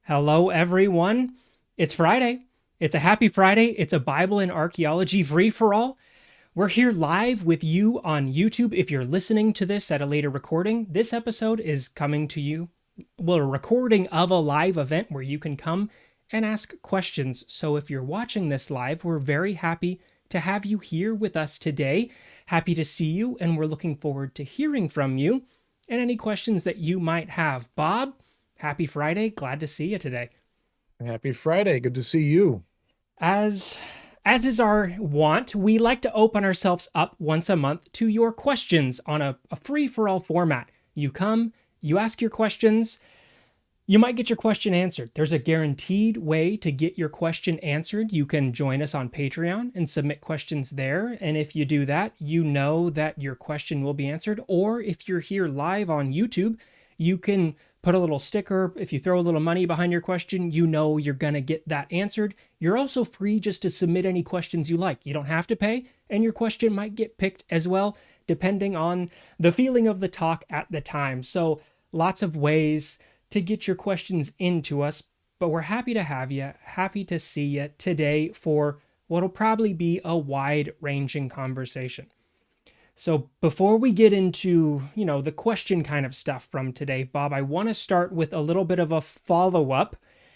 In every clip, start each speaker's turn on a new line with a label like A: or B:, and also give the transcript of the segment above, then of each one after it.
A: Hello, everyone. It's Friday. It's a happy Friday. It's a Bible and Archaeology free for all. We're here live with you on YouTube. If you're listening to this at a later recording, this episode is coming to you, well, a recording of a live event where you can come and ask questions. So if you're watching this live, we're very happy to have you here with us today. Happy to see you, and we're looking forward to hearing from you and any questions that you might have. Bob, happy Friday. Glad to see you today.
B: Happy Friday. Good to see you.
A: As as is our wont, we like to open ourselves up once a month to your questions on a free-for-all format. You come, you ask your questions, you might get your question answered. There's a guaranteed way to get your question answered. You can join us on Patreon and submit questions there. And if you do that, you know that your question will be answered. Or if you're here live on YouTube, you can put a little sticker. If you throw a little money behind your question, you know you're going to get that answered. You're also free just to submit any questions you like. You don't have to pay, and your question might get picked as well, depending on the feeling of the talk at the time. So lots of ways to get your questions into us, but we're happy to have you, happy to see you today for what'll probably be a wide-ranging conversation. So before we get into, the question kind of stuff from today, Bob, I want to start with a little bit of a follow-up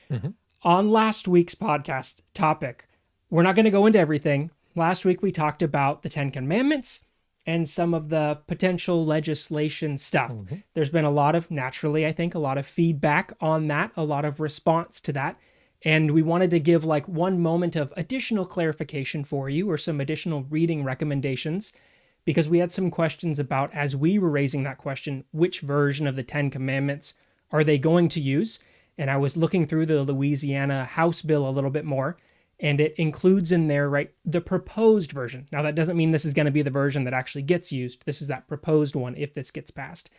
B: Mhm.
A: on last week's podcast topic. We're not going to go into everything. Last week we talked about the Ten Commandments and some of the potential legislation stuff.
B: Mhm.
A: There's been a lot of, naturally, I think, a lot of feedback on that, a lot of response to that. And we wanted to give like one moment of additional clarification for you or some additional reading recommendations because we had some questions about, as we were raising that question, which version of the Ten Commandments are they going to use? And I was looking through the Louisiana House bill a little bit more, and it includes in there, right, the proposed version. Now, that doesn't mean this is going to be the version that actually gets used. This is that proposed one if this gets passed.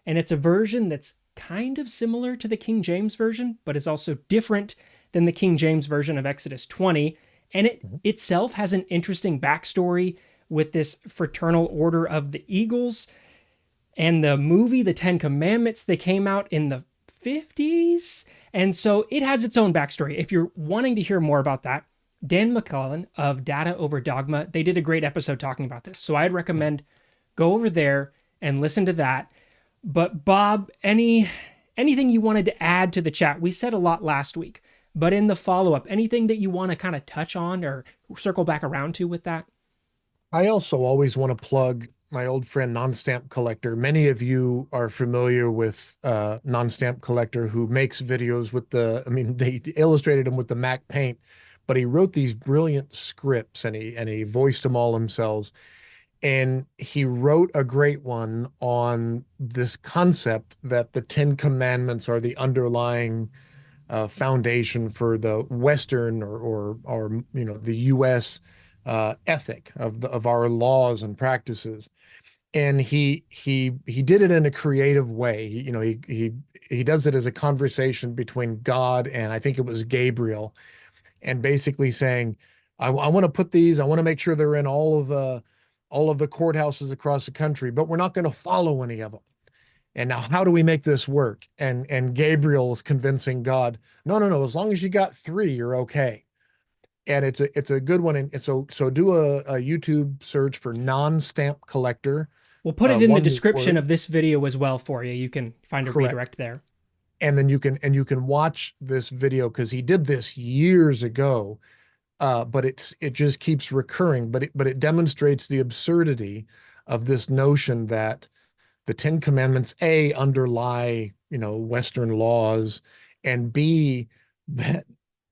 A: And it's a version that's kind of similar to the King James Version, but is also different than the King James Version of Exodus 20. And it
B: Mhm.
A: itself has an interesting backstory with this fraternal order of the Eagles. And the movie, The Ten Commandments, they came out in the 50s. And so it has its own backstory. If you're wanting to hear more about that, Dan McCullen of Data Over Dogma, they did a great episode talking about this. So I'd recommend go over there and listen to that. But Bob, anything you wanted to add to the chat? We said a lot last week, but in the follow-up, anything that you want to kind of touch on or circle back around to with that?
B: I also always want to plug my old friend Non-Stamp Collector. Many of you are familiar with Non-Stamp Collector, who makes videos with they illustrated him with the Mac Paint, but he wrote these brilliant scripts and he voiced them all himself. And he wrote a great one on this concept that the Ten Commandments are the underlying foundation for the Western or the U.S. Ethic of our laws and practices. And he did it in a creative way. He does it as a conversation between God and I think it was Gabriel, and basically saying, I want to put these, I want to make sure they're in all of the courthouses across the country, but we're not going to follow any of them. And now, how do we make this work? And Gabriel's convincing God, no, no, no. As long as you got three, you're okay. And it's a good one. And so do a YouTube search for non-stamp collector,
A: We'll put it in the
B: one
A: description
B: word,
A: of this video as well for you. You can find a
B: correct.
A: redirect there.
B: And then you can watch this video because he did this years ago. But it just keeps recurring. But it demonstrates the absurdity of this notion that the Ten Commandments, A, underlie, Western laws, and B, that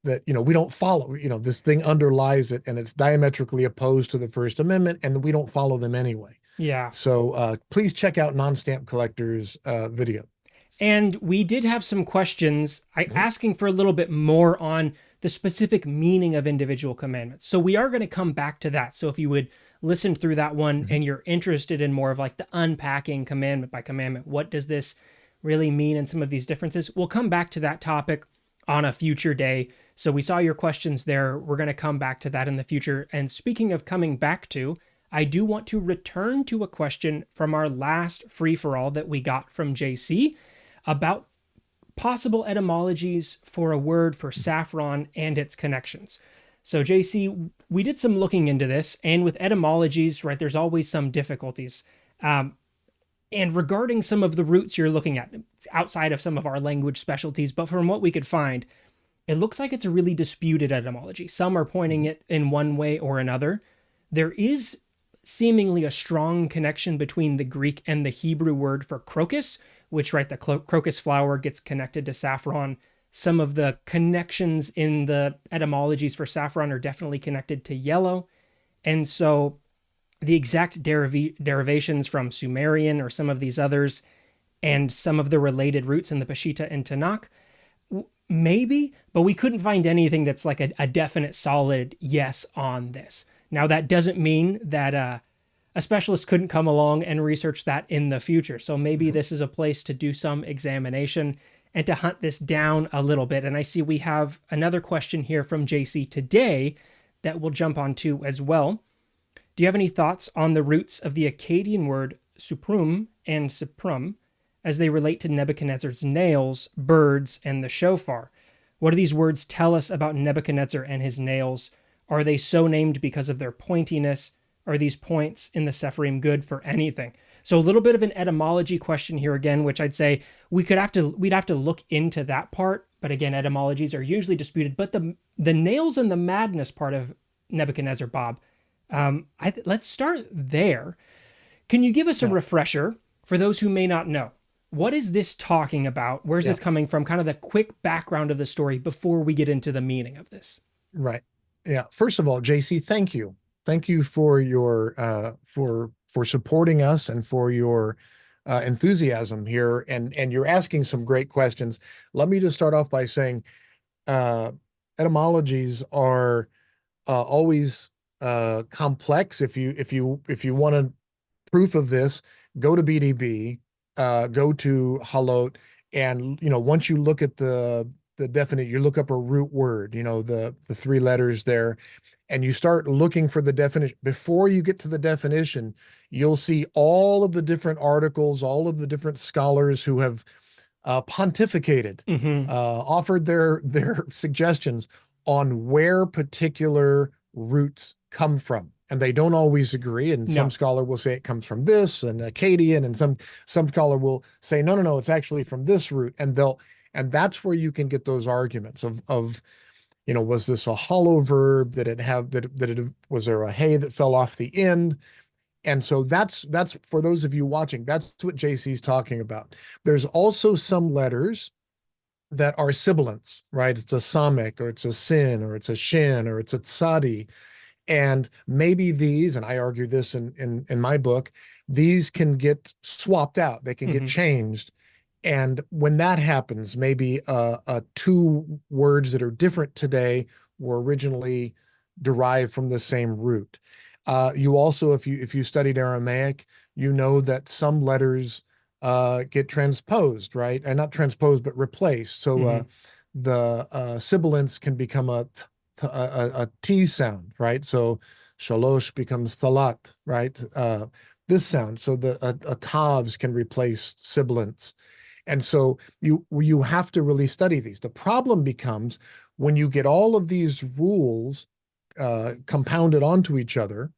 B: we don't follow, this thing underlies it and it's diametrically opposed to the First Amendment, and we don't follow them anyway.
A: Yeah.
B: So please check out Non-Stamp Collector's video.
A: And we did have some questions
B: Mhm.
A: asking for a little bit more on the specific meaning of individual commandments. So we are going to come back to that. So if you would listen through that one
B: Mhm.
A: and you're interested in more of like the unpacking commandment by commandment, what does this really mean and some of these differences, we'll come back to that topic on a future day. So we saw your questions there. We're going to come back to that in the future. And speaking of coming back to, I do want to return to a question from our last free for all that we got from JC about possible etymologies for a word for saffron and its connections. So, JC, we did some looking into this, and with etymologies, right, there's always some difficulties. And regarding some of the roots you're looking at, it's outside of some of our language specialties, but from what we could find, it looks like it's a really disputed etymology. Some are pointing it in one way or another. There is seemingly a strong connection between the Greek and the Hebrew word for crocus, which, right, the crocus flower gets connected to saffron. Some of the connections in the etymologies for saffron are definitely connected to yellow. And so the exact derivations from Sumerian or some of these others and some of the related roots in the Peshitta and Tanakh, maybe, but we couldn't find anything that's like a definite solid yes on this. Now, that doesn't mean that a specialist couldn't come along and research that in the future. So maybe this is a place to do some examination and to hunt this down a little bit. And I see we have another question here from JC today that we'll jump onto as well. Do you have any thoughts on the roots of the Akkadian word suprum and suprum as they relate to Nebuchadnezzar's nails, birds, and the shofar? What do these words tell us about Nebuchadnezzar and his nails? Are they so named because of their pointiness? Are these points in the Sepharim good for anything? So a little bit of an etymology question here again, which I'd say we'd have to look into that part. But again, etymologies are usually disputed. But the nails and the madness part of Nebuchadnezzar, Bob, let's start there. Can you give us a refresher for those who may not know? What is this talking about? Where's this coming from? Kind of the quick background of the story before we get into the meaning of this.
B: Right. Yeah. First of all, JC, thank you. Thank you for your for supporting us and for your enthusiasm here. And you're asking some great questions. Let me just start off by saying etymologies are always complex. If you want a proof of this, go to BDB, go to Halot, and once you look at the definite, you look up a root word, the three letters there, and you start looking for the definition. Before you get to the definition, you'll see all of the different articles, all of the different scholars who have pontificated, offered their suggestions on where particular roots come from. And they don't always agree. And some scholar will say it comes from this and Akkadian, and some scholar will say, no, it's actually from this root. And that's where you can get those arguments of was this a hollow verb? Was there a hey that fell off the end? And so that's for those of you watching, that's what JC's talking about. There's also some letters that are sibilants, right? It's a samek, or it's a sin, or it's a shin, or it's a tsadi. And maybe these, and I argue this in my book, these can get swapped out. They can get changed. And when that happens, maybe two words that are different today were originally derived from the same root. You also, if you studied Aramaic, you know that some letters get transposed, right? And not transposed, but replaced. So the sibilants can become a T sound, right? So shalosh becomes thalat, right? This sound. So the tavs can replace sibilants. And so you have to really study these. The problem becomes when you get all of these rules compounded onto each other.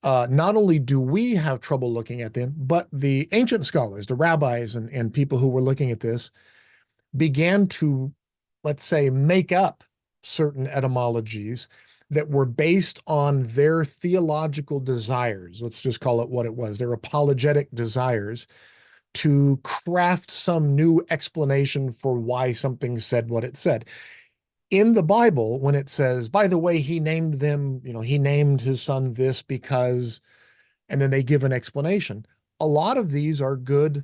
B: Not only do we have trouble looking at them, but the ancient scholars, the rabbis and people who were looking at this, began to, let's say, make up certain etymologies that were based on their theological desires. Let's just call it what it was, their apologetic desires, to craft some new explanation for why something said what it said. In the Bible, when it says, by the way, he named them, he named his son this because, and then they give an explanation. A lot of these are good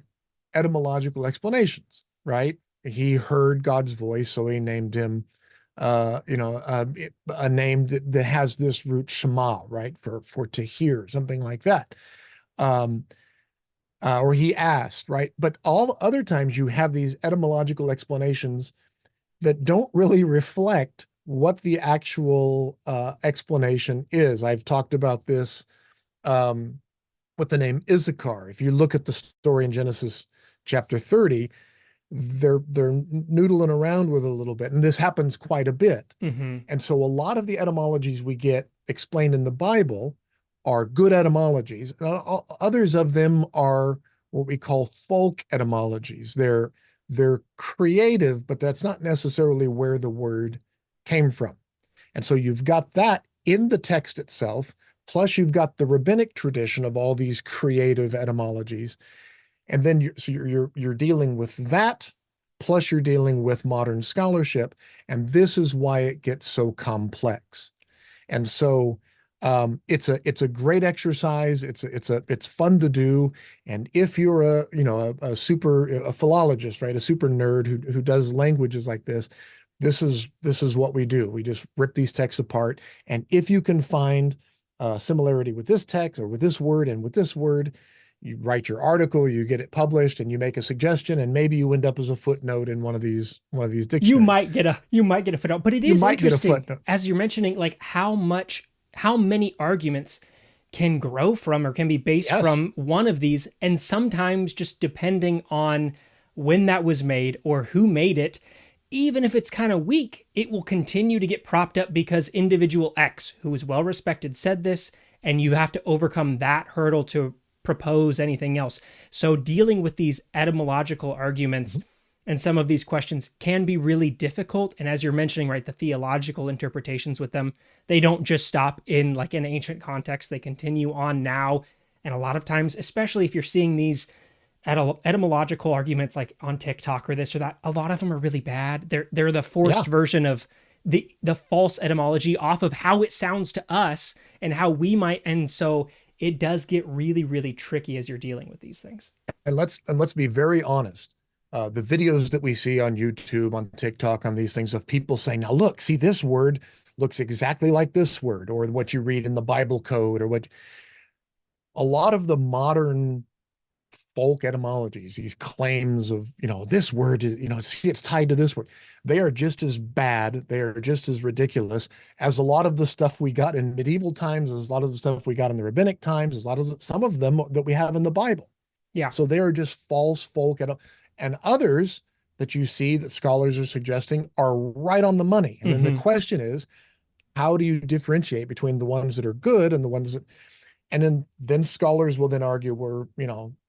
B: etymological explanations, right? He heard God's voice, so he named him, a name that has this root Shema, right? For to hear, something like that. Or he asked, right? But all other times you have these etymological explanations that don't really reflect what the actual explanation is. I've talked about this with the name Issachar. If you look at the story in Genesis chapter 30, they're noodling around with a little bit, and this happens quite a bit.
A: Hmm.
B: And so a lot of the etymologies we get explained in the Bible are good etymologies. Others of them are what we call folk etymologies. They're creative, but that's not necessarily where the word came from. And so you've got that in the text itself, plus you've got the rabbinic tradition of all these creative etymologies. And then you're dealing with that, plus you're dealing with modern scholarship, and this is why it gets so complex. And so it's a great exercise. It's fun to do. And if you're a philologist, right, a super nerd who does languages like this is what we do. We just rip these texts apart. And if you can find similarity with this text or with this word and with this word, you write your article, you get it published, and you make a suggestion, and maybe you end up as a footnote in one of these
A: You
B: dictionaries.
A: might get a footnote, but it
B: You
A: is
B: might get a
A: interesting
B: footnote.
A: as you're mentioning, like how many arguments can grow from or can be based
B: Yes.
A: from one of these, and sometimes just depending on when that was made or who made it, even if it's kind of weak, it will continue to get propped up because individual X, who is well respected, said this, and you have to overcome that hurdle to propose anything else. So dealing with these etymological arguments
B: Mhm.
A: and some of these questions can be really difficult. And as you're mentioning, right, the theological interpretations with them, they don't just stop in like an ancient context, they continue on now. And a lot of times, especially if you're seeing these etymological arguments like on TikTok or this or that, a lot of them are really bad. They're the
B: Yeah.
A: forced version of the false etymology off of how it sounds to us and how we might. And so it does get really, really tricky as you're dealing with these things.
B: And let's be very honest. The videos that we see on YouTube, on TikTok, on these things of people saying, "Now look, see this word looks exactly like this word," or what you read in the Bible code, or what a lot of the modern folk etymologies, these claims of, this word is, see, it's tied to this word. They are just as bad. They are just as ridiculous as a lot of the stuff we got in medieval times, as a lot of the stuff we got in the rabbinic times, as a lot of some of them that we have in the Bible.
A: Yeah.
B: So they are just false folk, and others that you see that scholars are suggesting are right on the money. And then the
A: Hmm.
B: question is, how do you differentiate between the ones that are good and the ones that, and then scholars will then argue, where,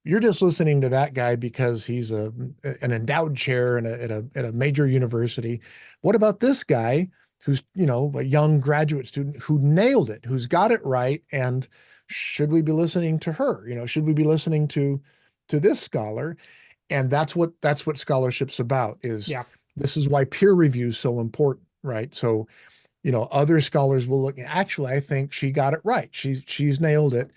B: you're just listening to that guy because he's an endowed chair at a major university. What about this guy who's, a young graduate student who nailed it, who's got it right? And should we be listening to her? Should we be listening to this scholar? And that's what scholarship's about. Is
A: Yeah.
B: This is why peer review is so important, right? So, other scholars will look, actually, I think she got it right. She's nailed it.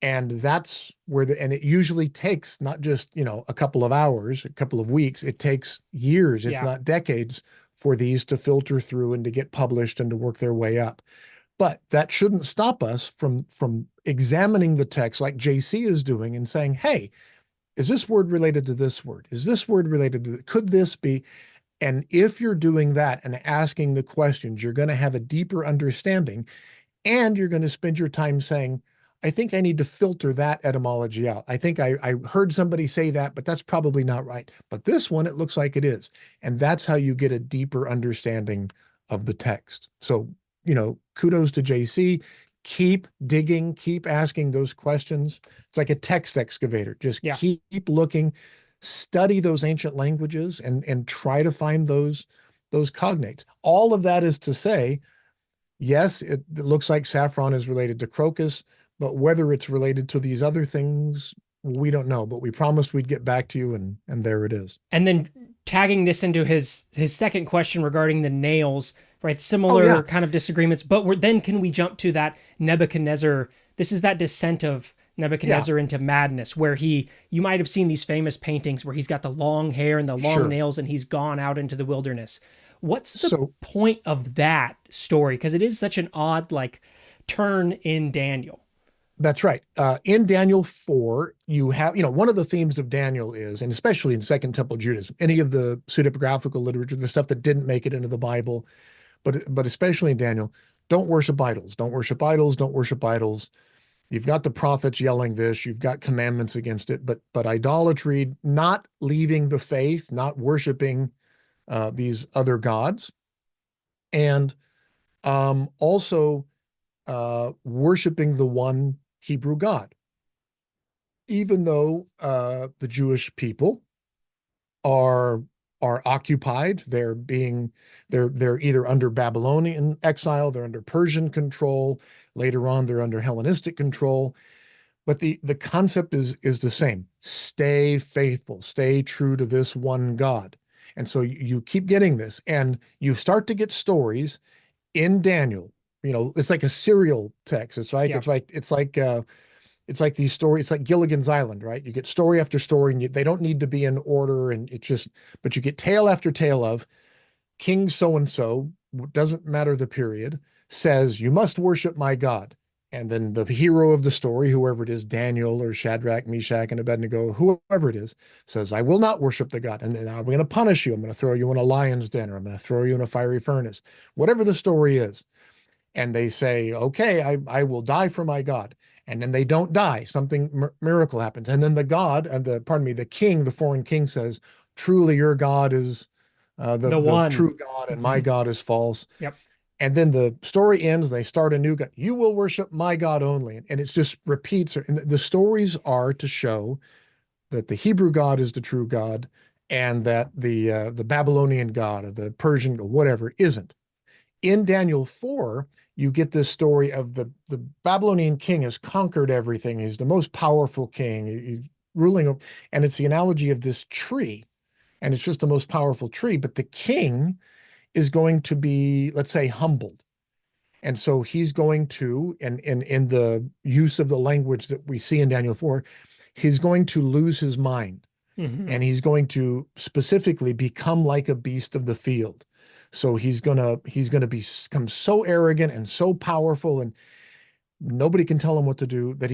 B: And that's where and it usually takes not just, a couple of hours, a couple of weeks, it takes years, if
A: Yeah.
B: not decades, for these to filter through and to get published and to work their way up. But that shouldn't stop us from examining the text like JC is doing and saying, hey, is this word related to this word? Is this word related to, could this be? And if you're doing that and asking the questions, you're going to have a deeper understanding, and you're going to spend your time saying, I think I need to filter that etymology out. I think I heard somebody say that, but that's probably not right. But this one, it looks like it is. And that's how you get a deeper understanding of the text. So, kudos to JC. Keep digging, keep asking those questions. It's like a text excavator. Just
A: Yeah.
B: keep looking, study those ancient languages, and try to find those cognates. All of that is to say, yes, it looks like saffron is related to crocus, but whether it's related to these other things, we don't know. But we promised we'd get back to you, and there it is.
A: And then tagging this into his second question regarding the nails, right?
B: Oh
A: Similar
B: yeah,
A: kind of disagreements, but then can we jump to that Nebuchadnezzar? This is that descent of
B: yeah,
A: Nebuchadnezzar into madness, where you might have seen these famous paintings where he's got the long hair and the long
B: sure.
A: nails and he's gone out into the wilderness. What's the
B: So
A: point of that story? Because it is such an odd like turn in Daniel.
B: that's right. In Daniel 4, you have, one of the themes of Daniel is, and especially in Second Temple Judaism, any of the pseudepigraphical literature, the stuff that didn't make it into the Bible, but especially in Daniel, don't worship idols. Don't worship idols. Don't worship idols. You've got the prophets yelling this, you've got commandments against it, but idolatry, not leaving the faith, not worshiping these other gods, and also worshiping the one Hebrew God. Even though the Jewish people are occupied, they're either under Babylonian exile, they're under Persian control, later on they're under Hellenistic control. But the concept is the same. Stay faithful, stay true to this one God. And so you keep getting this, and you start to get stories in Daniel. You know, it's like a serial text. It's like these stories. It's like Gilligan's Island, right? You get story after story, and they don't need to be in order, and but you get tale after tale of King so and so, doesn't matter the period, says you must worship my God. And then the hero of the story, whoever it is, Daniel or Shadrach, Meshach, and Abednego, whoever it is, says, I will not worship the God. And then I'm going to punish you. I'm going to throw you in a lion's den, or I'm going to throw you in a fiery furnace, whatever the story is. And they say, okay, I will die for my God. And then they don't die. Something miracle happens. And then the king, the foreign king says, truly your God is the true God, and my God is false.
A: Yep.
B: And then the story ends, they start a new God. You will worship my God only. And it just repeats. And the stories are to show that the Hebrew God is the true God, and that the Babylonian God or the Persian or whatever isn't. In Daniel 4, you get this story of the Babylonian king has conquered everything. He's the most powerful king. He's ruling, and it's the analogy of this tree. And it's just the most powerful tree. But the king is going to be, let's say, humbled. And so he's going to, and in the use of the language that we see in Daniel 4, he's going to lose his mind. And he's going to specifically become like a beast of the field. So he's gonna become so arrogant and so powerful, and nobody can tell him what to do, but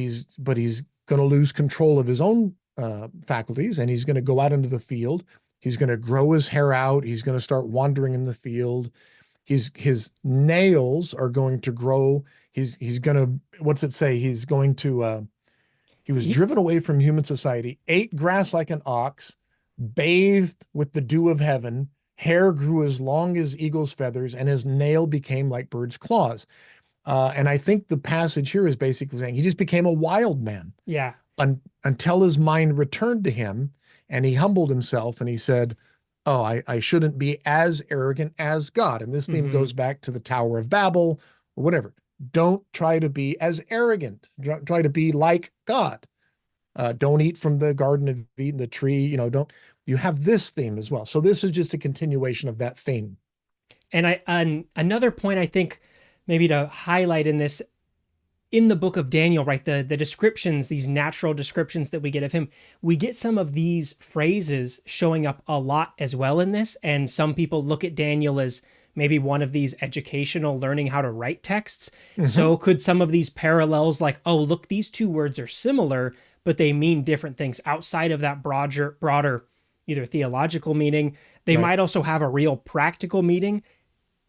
B: he's gonna lose control of his own faculties, and he's gonna go out into the field. He's gonna grow his hair out. He's gonna start wandering in the field. His nails are going to grow. He's gonna, what's it say? He's going to he was driven away from human society, ate grass like an ox, bathed with the dew of heaven, hair grew as long as eagle's feathers, and his nail became like bird's claws. And I think the passage here is basically saying he just became a wild man.
A: Yeah.
B: Until his mind returned to him, and he humbled himself, and he said, oh, I shouldn't be as arrogant as God. And this theme goes back to the Tower of Babel or whatever. Don't try to be as arrogant. Try to be like God. Don't eat from the Garden of Eden, the tree. You have this theme as well. So this is just a continuation of that theme.
A: And another point I think maybe to highlight in this, in the book of Daniel, right, the descriptions, these natural descriptions that we get of him, we get some of these phrases showing up a lot as well in this. And some people look at Daniel as maybe one of these educational learning how to write texts. So could some of these parallels, like, oh, look, these two words are similar, but they mean different things outside of that broader either theological meaning. They might also have a real practical meaning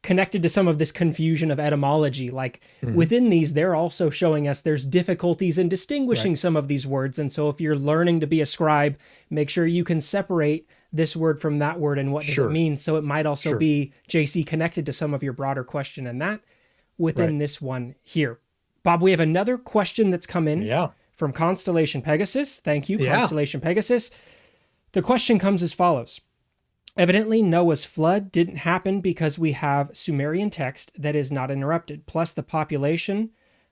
A: connected to some of this confusion of etymology. Like within these, they're also showing us there's difficulties in distinguishing some of these words. And so if you're learning to be a scribe, make sure you can separate this word from that word and what does it mean. So it might also be, JC, connected to some of your broader question and that within this one here. Bob, we have another question that's come in from Constellation Pegasus. Thank you, Constellation Pegasus. The question comes as follows. Evidently, Noah's flood didn't happen because we have Sumerian text that is not interrupted. Plus, the population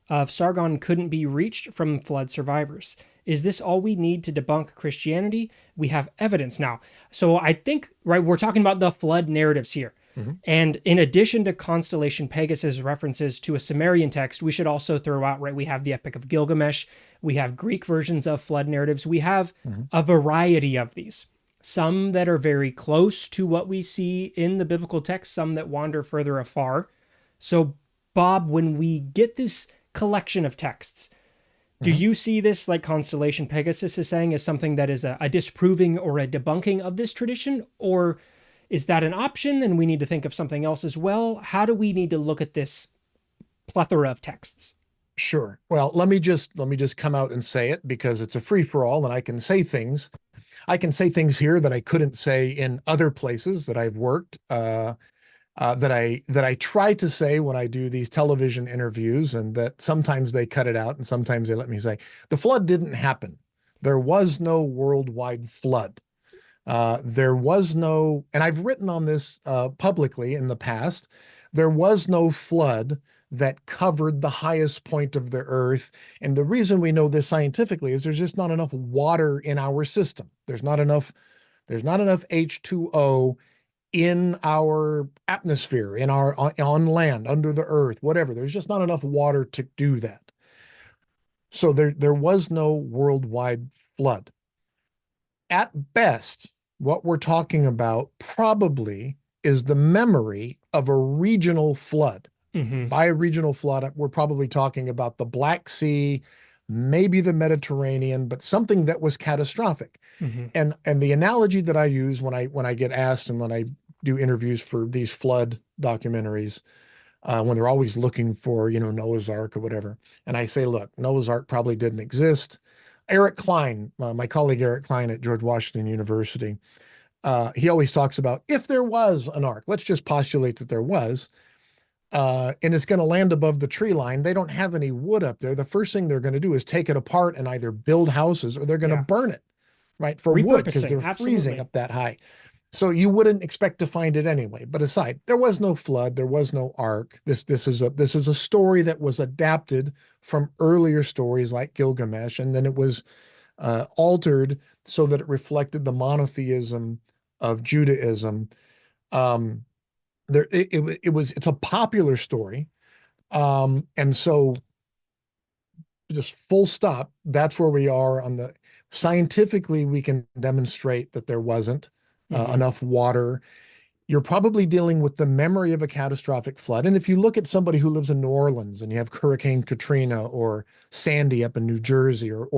A: of Sargon couldn't be reached from flood survivors. Is this all we need to debunk Christianity? We have evidence now. So I think, right, we're talking about the flood narratives here. And in addition to Constellation Pegasus references to a Sumerian text, we should also throw out, right, we have the Epic of Gilgamesh, we have Greek versions of flood narratives, we have a variety of these. Some that are very close to what we see in the biblical text, some that wander further afar. So, Bob, when we get this collection of texts, do you see this, like Constellation Pegasus is saying, as something that is a disproving or a debunking of this tradition? Or is that an option and we need to think of something else as well? How do we need to look at this plethora of texts?
B: Sure. Well, let me just come out and say it because it's a free for all and I can say things. I can say things here that I couldn't say in other places that I've worked, that I try to say when I do these television interviews, and that sometimes they cut it out and sometimes they let me say. The flood didn't happen. There was no worldwide flood. There was no, and I've written on this publicly in the past, there was no flood that covered the highest point of the earth. And the reason we know this scientifically is there's just not enough water in our system. There's not enough H2O in our atmosphere, in our on land, under the earth, whatever. There's just not enough water to do that. So there was no worldwide flood. At best, what we're talking about probably is the memory of a regional flood.
A: Hmm.
B: By a regional flood, we're probably talking about the Black Sea, maybe the Mediterranean, but something that was catastrophic.
A: Hmm.
B: And the analogy that I use when I get asked and when I do interviews for these flood documentaries, when they're always looking for, Noah's Ark or whatever, and I say, look, Noah's Ark probably didn't exist. Eric Klein, my colleague Eric Klein at George Washington University, he always talks about if there was an ark, let's just postulate that there was, and it's going to land above the tree line. They don't have any wood up there. The first thing they're going to do is take it apart and either build houses or they're going to
A: Yeah.
B: burn it, right, for wood because
A: Repurposing.
B: they're freezing
A: Absolutely.
B: up that high. So you wouldn't expect to find it anyway. But aside, there was no flood, there was no ark. This is a story that was adapted from earlier stories like Gilgamesh, and then it was altered so that it reflected the monotheism of Judaism. Um, it's a popular story, and so just full stop. That's where we are on the scientifically. We can demonstrate that there wasn't
A: Hmm.
B: enough water. You're probably dealing with the memory of a catastrophic flood. And if you look at somebody who lives in New Orleans and you have Hurricane Katrina or Sandy up in New Jersey or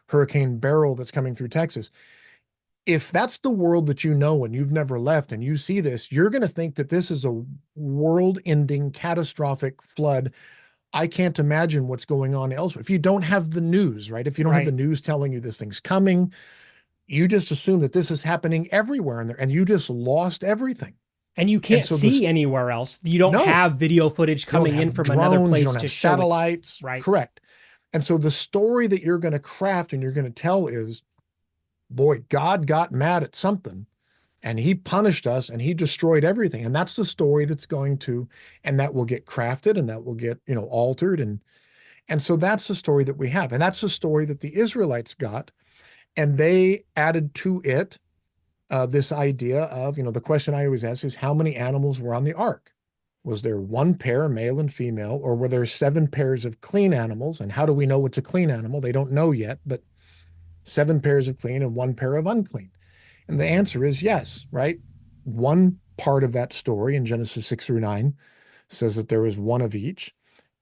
B: Hurricane Beryl that's coming through Texas, if that's the world that you know and you've never left and you see this, you're going to think that this is a world-ending catastrophic flood. I can't imagine what's going on elsewhere. If you don't have the news, right? If you don't have the
A: Right.
B: news telling you this thing's coming, you just assume that this is happening everywhere in there and you just lost everything.
A: And you
B: And
A: can't
B: so this,
A: see anywhere else. You don't
B: no,
A: have video footage
B: you don't
A: coming in
B: have
A: from another
B: drones, you don't
A: place
B: have
A: to show it's
B: satellites,
A: right.
B: correct. And so the story that you're going to craft and you're going to tell is, boy, God got mad at something and he punished us and he destroyed everything. And that's the story that's going to, and that will get crafted and that will get, altered. And so that's the story that we have. And that's the story that the Israelites got. And they added to it this idea of, the question I always ask is how many animals were on the ark? Was there one pair, male and female, or were there seven pairs of clean animals? And how do we know what's a clean animal? They don't know yet, but seven pairs of clean and one pair of unclean. And the answer is yes, right? One part of that story in Genesis 6 through 9 says that there was one of each.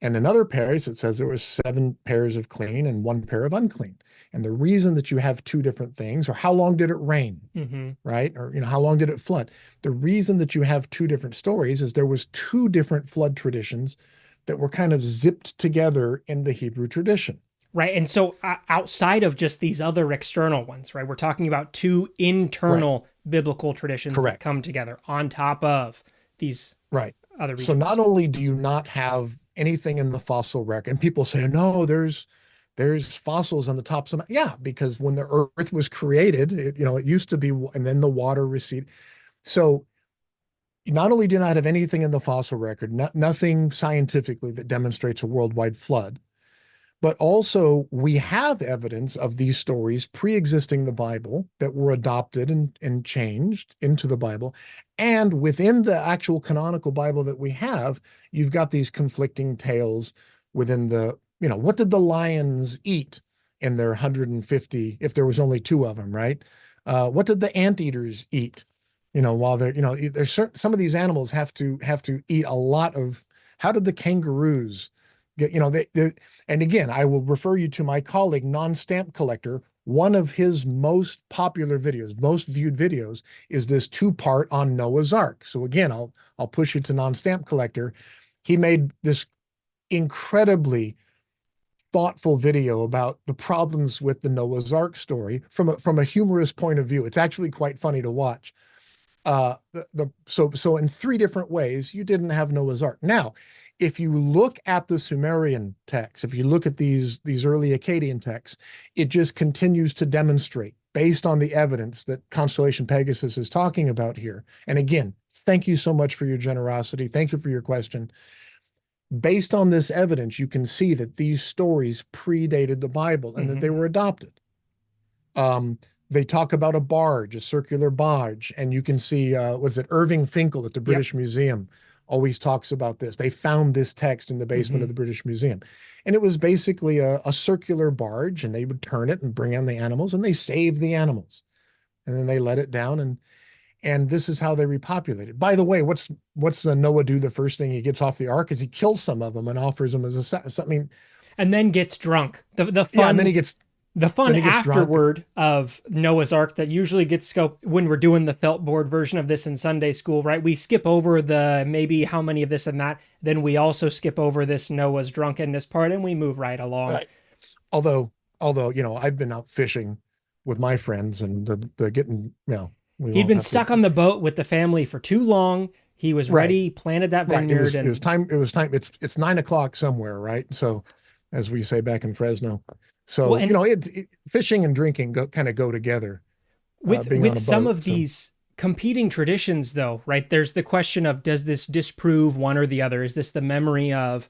B: And in other pairs, it says there was seven pairs of clean and one pair of unclean. And the reason that you have two different things, or how long did it rain,
A: Hmm.
B: right? Or, how long did it flood? The reason that you have two different stories is there was two different flood traditions that were kind of zipped together in the Hebrew tradition.
A: Right. And so outside of just these other external ones, right, we're talking about two
B: Right.
A: internal biblical traditions that
B: Correct.
A: come together on top of these
B: Right.
A: other
B: So not
A: regions.
B: only do you not have anything in the fossil record, and people say, no, there's fossils on the tops of, yeah, because when the earth was created, it used to be, and then the water receded. So not only do you not have anything in the fossil record, nothing scientifically that demonstrates a worldwide flood, but also we have evidence of these stories pre-existing the Bible that were adopted and changed into the Bible. And within the actual canonical Bible that we have, you've got these conflicting tales within what did the lions eat in their 150, if there was only two of them, right? What did the anteaters eat? While they're, there's certain, some of these animals have to eat a lot of, how did the kangaroos get, and again, I will refer you to my colleague, Non-Stamp Collector. One of his most popular videos, most viewed videos, is this two-part on Noah's Ark. So again, I'll push you to Non-Stamp Collector. He made this incredibly thoughtful video about the problems with the Noah's Ark story from a humorous point of view. It's actually quite funny to watch. So in three different ways, you didn't have Noah's Ark. Now, if you look at the Sumerian texts, if you look at these early Akkadian texts, it just continues to demonstrate, based on the evidence that Constellation Pegasus is talking about here. And again, thank you so much for your generosity. Thank you for your question. Based on this evidence, you can see that these stories predated the Bible and that they were adopted. They talk about a barge, a circular barge, and you can see, was it Irving Finkel at the British Museum always talks about this. They found this text in the basement of the British Museum. And it was basically a circular barge, and they would turn it and bring in the animals, and they saved the animals. And then they let it down, and this is how they repopulated. By the way, what's Noah do? The first thing he gets off the ark is he kills some of them and offers them as something.
A: And then gets drunk. The fun,
B: yeah, and then he gets
A: the fun afterward
B: drunk.
A: Of Noah's Ark that usually gets scoped when we're doing the felt board version of this in Sunday school, right? We skip over the maybe how many of this and that. Then we also skip over this Noah's drunkenness part and we move right along.
B: Right. Although, I've been out fishing with my friends and the getting,
A: he'd been stuck on the boat with the family for too long. He was ready, planted that vineyard.
B: It was time. It's 9 o'clock somewhere, right? So, as we say back in Fresno. So, fishing and drinking kind of go together.
A: With some of these competing traditions, though, right? There's the question of, does this disprove one or the other? Is this the memory of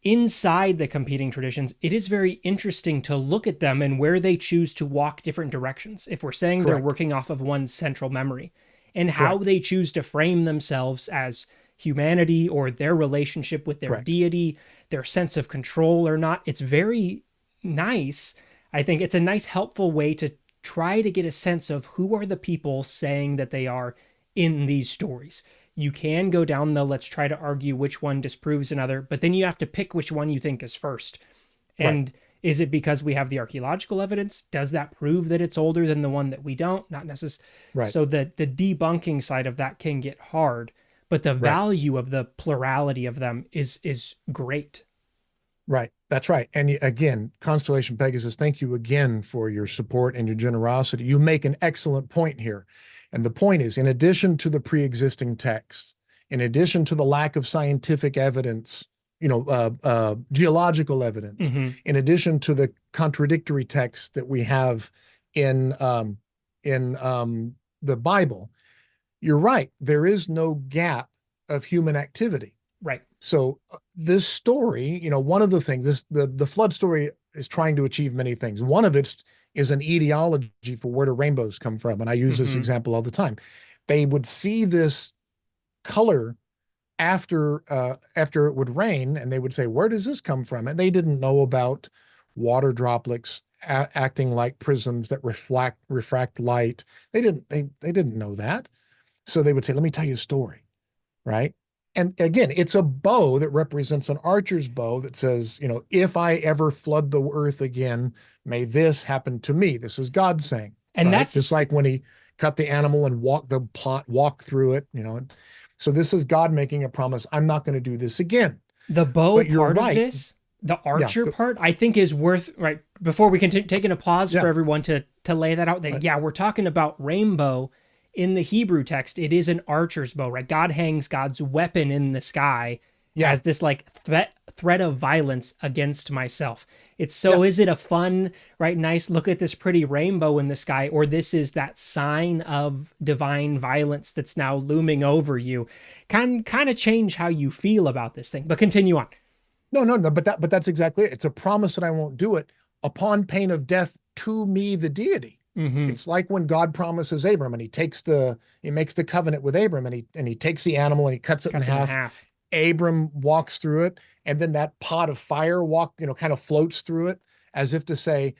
A: inside the competing traditions? It is very interesting to look at them and where they choose to walk different directions. If we're saying they're working off of one central memory and how they choose to frame themselves as humanity or their relationship with their deity, their sense of control or not, it's very nice. I think it's a nice, helpful way to try to get a sense of who are the people saying that they are in these stories. You can go down the let's try to argue which one disproves another, but then you have to pick which one you think is first. And is it because we have the archaeological evidence? Does that prove that it's older than the one that we don't? Not necessarily. Right. So the debunking side of that can get hard, but the value of the plurality of them is great.
B: Right. That's right. And again, Constellation Pegasus, thank you again for your support and your generosity. You make an excellent point here. And the point is, in addition to the pre-existing texts, in addition to the lack of scientific evidence, geological evidence, in addition to the contradictory texts that we have in the Bible, you're right. There is no gap of human activity.
A: Right.
B: So this story, one of the things, the flood story is trying to achieve many things. One of it is an etiology for where do rainbows come from. And I use this example all the time. They would see this color after it would rain, and they would say, where does this come from? And they didn't know about water droplets acting like prisms that refract light. They didn't know that. So they would say, let me tell you a story, right? And again, it's a bow that represents an archer's bow that says, if I ever flood the earth again, may this happen to me. This is God saying.
A: And that's
B: just like when he cut the animal and walk through it, So this is God making a promise. I'm not going to do this again.
A: The bow part of this, the archer part, I think is worth, right, before we can take a pause for everyone to lay that out. That, we're talking about rainbow. In the Hebrew text, it is an archer's bow, right? God hangs God's weapon in the sky as this like threat of violence against myself. It's so, is it a fun, right, nice look at this pretty rainbow in the sky, or this is that sign of divine violence that's now looming over you? Kind of change how you feel about this thing, but continue on.
B: No, but that's exactly it. It's a promise that I won't do it upon pain of death to me, the deity. It's like when God promises Abram and he makes the covenant with Abram and he takes the animal and he cuts it in half. Abram walks through it, and then that pot of fire kind of floats through it as if to say,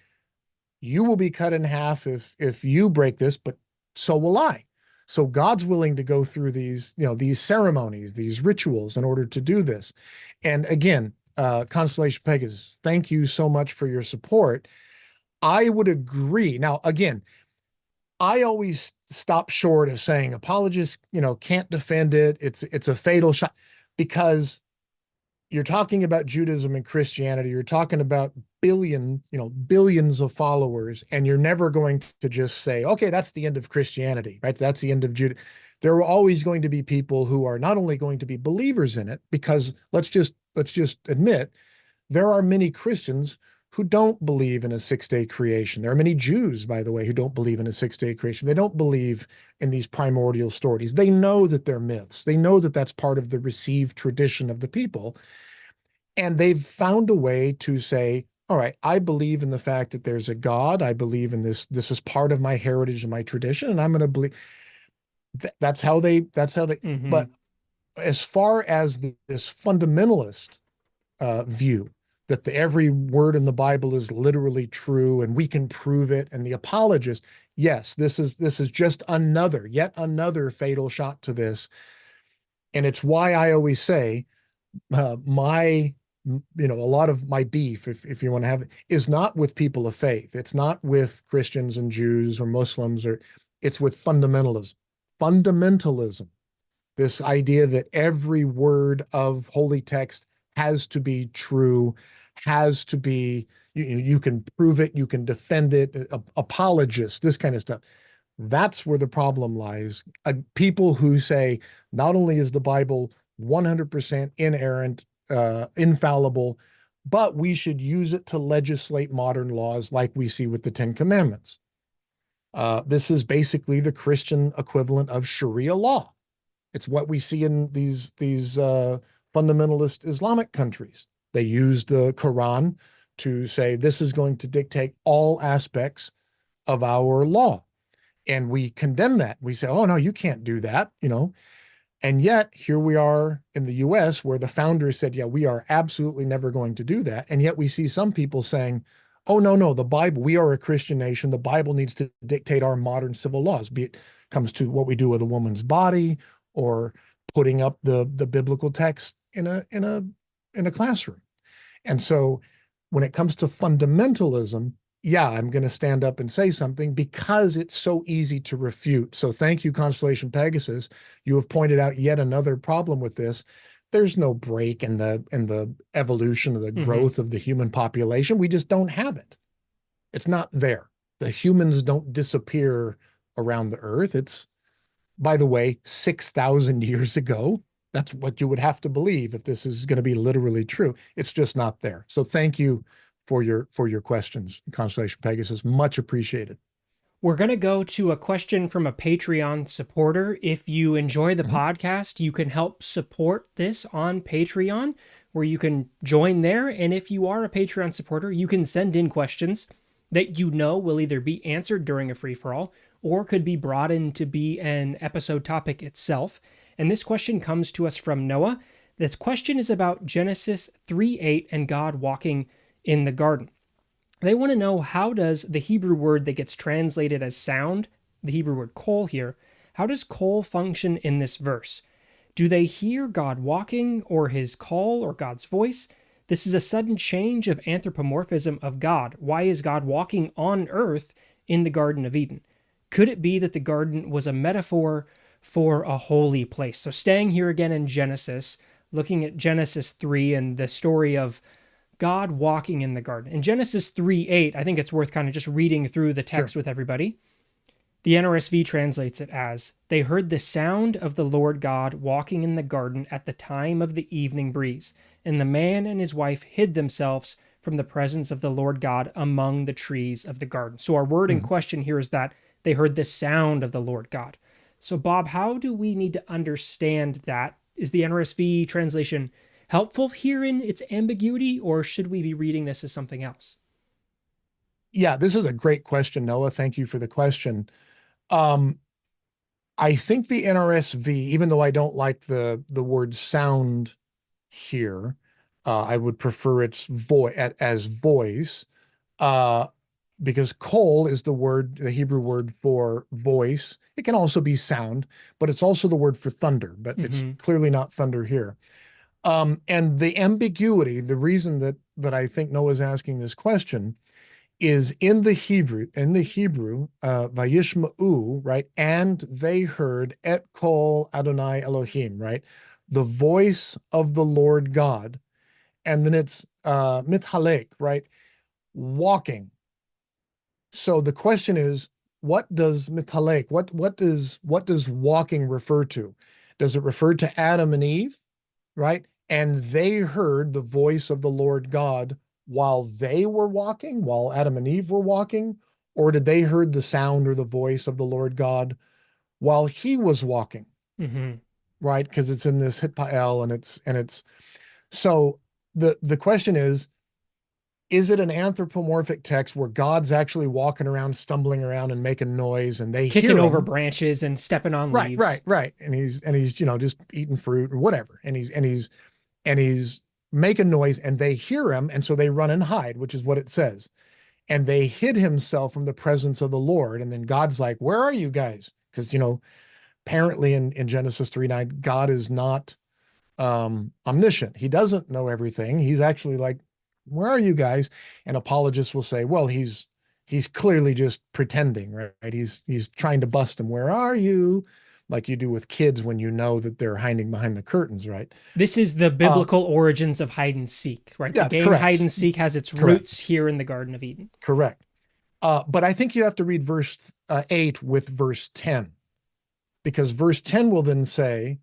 B: you will be cut in half if you break this, but so will I. So God's willing to go through these ceremonies, these rituals in order to do this. And again, Constellation Pegasus, thank you so much for your support. I would agree. Now, again, I always stop short of saying apologists, can't defend it. It's a fatal shot because, you're talking about Judaism and Christianity, you're talking about billions of followers, and you're never going to just say, okay, that's the end of Christianity, right? That's the end of Judah. There are always going to be people who are not only going to be believers in it, because let's just admit there are many Christians who don't believe in a 6-day creation. There are many Jews, by the way, who don't believe in a 6-day creation. They don't believe in these primordial stories. They know that they're myths. They know that that's part of the received tradition of the people. And they've found a way to say, all right, I believe in the fact that there's a God. I believe in this. This is part of my heritage and my tradition. And I'm going to believe that's how they,
A: Mm-hmm.
B: but as far as this fundamentalist view that every word in the Bible is literally true and we can prove it, and the apologist, yes, this is just yet another fatal shot to this. And it's why I always say a lot of my beef, if you want to have it, is not with people of faith. It's not with Christians and Jews or Muslims, it's with fundamentalism. Fundamentalism, this idea that every word of holy text has to be true, has to be, you can prove it, you can defend it, apologists, this kind of stuff. That's where the problem lies. People who say not only is the Bible 100% inerrant, infallible, but we should use it to legislate modern laws like we see with the Ten Commandments. This is basically the Christian equivalent of Sharia law. It's what we see in these fundamentalist Islamic countries. They use the Quran to say this is going to dictate all aspects of our law. And we condemn that. We say, oh, no, you can't do that, And yet here we are in the US where the founders said, yeah, we are absolutely never going to do that. And yet we see some people saying, oh, no, the Bible, we are a Christian nation. The Bible needs to dictate our modern civil laws, be it comes to what we do with a woman's body or putting up the biblical text in a classroom. And so when it comes to fundamentalism, yeah, I'm going to stand up and say something because it's so easy to refute. So thank you, Constellation Pegasus. You have pointed out yet another problem with this. There's no break in the evolution of the growth of the human population. We just don't have it. It's not there. The humans don't disappear around the earth. It's, by the way, 6,000 years ago. That's what you would have to believe if this is going to be literally true. It's just not there. So thank you for your questions, Constellation Pegasus. Much appreciated.
A: We're going to go to a question from a Patreon supporter. If you enjoy the podcast, you can help support this on Patreon, where you can join there. And if you are a Patreon supporter, you can send in questions that will either be answered during a free-for-all or could be brought in to be an episode topic itself. And this question comes to us from Noah. This question is about Genesis 3:8 and God walking in the garden. They want to know, how does the Hebrew word that gets translated as sound, the Hebrew word kol here, how does kol function in this verse? Do they hear God walking or his call or God's voice? This is a sudden change of anthropomorphism of God. Why is God walking on earth in the Garden of Eden? Could it be that the garden was a metaphor for a holy place? So staying here again in Genesis, looking at Genesis 3 and the story of God walking in the garden. In Genesis 3:8, I think it's worth kind of just reading through the text with everybody. The NRSV translates it as, they heard the sound of the Lord God walking in the garden at the time of the evening breeze, and the man and his wife hid themselves from the presence of the Lord God among the trees of the garden. So our word in question here is that they heard the sound of the Lord God. So Bob, how do we need to understand that? Is the NRSV translation helpful here in its ambiguity, or should we be reading this as something else?
B: Yeah, this is a great question, Noah. Thank you for the question. I think the NRSV, even though I don't like the word sound here, I would prefer its as voice, because kol is the Hebrew word for voice. It can also be sound, but it's also the word for thunder, but it's clearly not thunder here. And the ambiguity, the reason that I think Noah's asking this question is in the Hebrew, Vayishma'u, right? And they heard et kol Adonai Elohim, right? The voice of the Lord God. and then it's mithalek, right? Walking. So the question is, what does mithalek, what does walking refer to? Does it refer to Adam and Eve, right? And they heard the voice of the Lord God while they were walking, while Adam and Eve were walking, or did they heard the sound or the voice of the Lord God while he was walking,
A: Hmm.
B: right? Because it's in this hitpael, and it's so the question is it an anthropomorphic text where God's actually walking around, stumbling around and making noise and they
A: Kicking
B: hear
A: over
B: him?
A: branches and stepping on
B: Right,
A: leaves.
B: right, right. And he's just eating fruit or whatever. And he's making noise and they hear him, and so they run and hide, which is what it says. And they hid himself from the presence of the Lord. And then God's like, "Where are you guys?" Because apparently in Genesis 3:9, God is not omniscient. He doesn't know everything. He's actually like, "Where are you guys?" And apologists will say, "Well, he's clearly just pretending, right? He's trying to bust him. Where are you?" Like you do with kids when you know that they're hiding behind the curtains, right?
A: This is the
B: Uh,
A: biblical origins of hide and seek, right? The
B: yeah,
A: game hide
B: correct,
A: and seek has its
B: correct,
A: roots here in the Garden of Eden.
B: correct. But I think you have to read verse 8 with verse 10, because verse 10 will then say,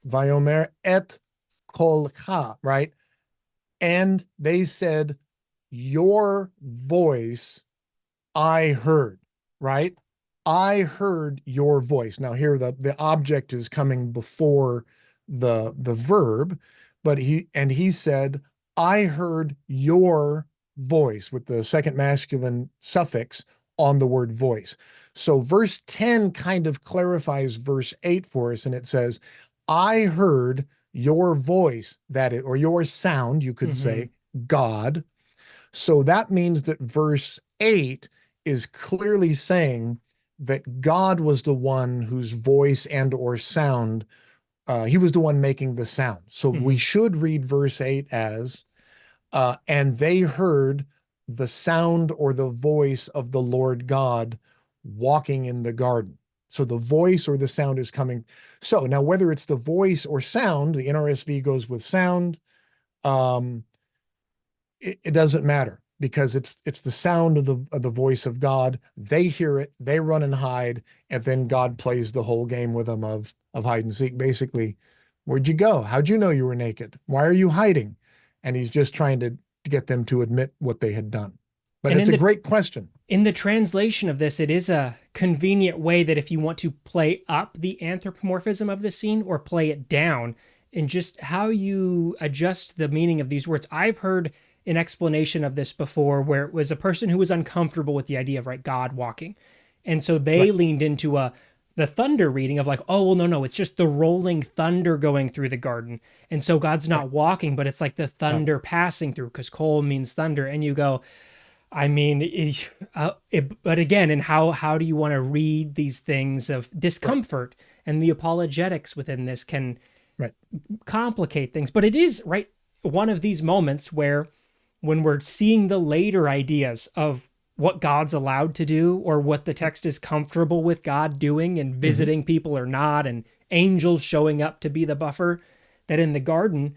B: "Vayomer et kolcha," right? And they said, "Your voice I heard," right? I heard your voice. Now here the object is coming before the verb, but he said, "I heard your voice," with the second masculine suffix on the word voice. So verse 10 kind of clarifies verse 8 for us, and it says, "I heard your voice," or your sound, you could
A: Hmm.
B: say, God. So that means that verse 8 is clearly saying that God was the one whose voice and or sound, he was the one making the sound. So we
A: Hmm.
B: should read verse 8 as, "And they heard the sound or the voice of the Lord God walking in the garden." So the voice or the sound is coming. So now whether it's the voice or sound, the NRSV goes with sound. Um, it doesn't matter, because it's the sound of the voice of God. They hear it, they run and hide, and then God plays the whole game with them of hide and seek. Basically, "Where'd you go? How'd you know you were naked? Why are you hiding?" And he's just trying to get them to admit what they had done. But
A: And
B: it's a great question.
A: in the translation of this, it is a convenient way that if you want to play up the anthropomorphism of the scene or play it down, and just how you adjust the meaning of these words. I've heard an explanation of this before where it was a person who was uncomfortable with the idea of, right, God walking. And so they
B: Right,
A: leaned into the thunder reading of, like, oh well, no, it's just the rolling thunder going through the garden. And so God's
B: right,
A: not walking, but it's like the
B: right,
A: thunder passing through, because kol means thunder. And you go, I mean, but again, and how do you want to read these things of
B: right,
A: discomfort? And the apologetics within this can
B: right,
A: complicate things. But it is, right, one of these moments where, when we're seeing the later ideas of what God's allowed to do, or what the
B: right.
A: text is comfortable with God doing and
B: Mhm.
A: visiting people or not, and angels showing up to be the buffer, that in the garden,